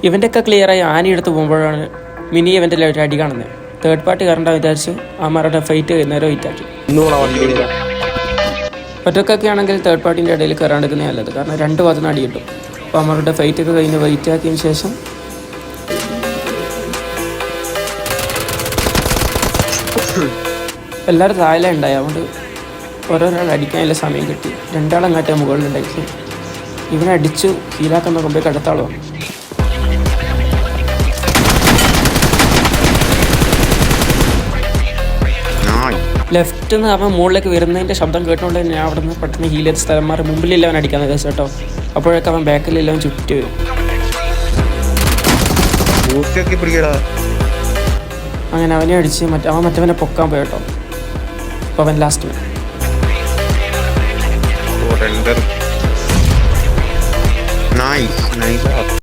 ഇവൻ്റെയൊക്കെ ക്ലിയറായി ആനി എടുത്ത് പോകുമ്പോഴാണ് മിനി ഇവൻ്റിൽ ഒരു അടി കാണുന്നത്. തേർഡ് പാർട്ടി കറണ്ടാ വിചാരിച്ച് അമ്മമാരുടെ ഫൈറ്റ് കഴിയുന്നവരെ വെയിറ്റാക്കി. ഒറ്റക്കൊക്കെ ആണെങ്കിൽ തേർഡ് പാർട്ടീൻ്റെ ഇടയിൽ കയറാണ്ടിരിക്കുന്നത് നല്ലത്. കാരണം 2 ഭാഗത്തുനിന്ന് അടി കിട്ടും. അപ്പോൾ അമ്മമാരുടെ ഫൈറ്റൊക്കെ കഴിഞ്ഞ് വെയിറ്റ് ആക്കിയതിന് ശേഷം എല്ലാവരും താഴെ ഉണ്ടായി. അതുകൊണ്ട് ഓരോരാൾ അടിക്കാനുള്ള സമയം കിട്ടി. 2 ആളങ്ങാറ്റേ മുകളിലുണ്ടായിരുന്നു. ഇവനെ അടിച്ചു ഹീലാക്കാൻ നോക്കുമ്പോൾ അടുത്താളോ ലെഫ്റ്റ് നിന്ന് അവൻ മുകളിലേക്ക് വരുന്നതിൻ്റെ ശബ്ദം കേട്ടുകൊണ്ട് ഞാൻ അവിടെ നിന്ന് പെട്ടെന്ന് ഹീൽ ചെയ്ത സ്ഥലം മാറി മുമ്പിലില്ല അവൻ അടിക്കാന്ന് കേസ് കേട്ടോ. അപ്പോഴൊക്കെ അവൻ ബാക്കിലില്ല അവൻ ചുറ്റി വരും. അങ്ങനെ അവനെ അടിച്ച് അവൻ മറ്റവനെ പൊക്കാൻ പോയി കേട്ടോ. അപ്പോൾ അവൻ ലാസ്റ്റ്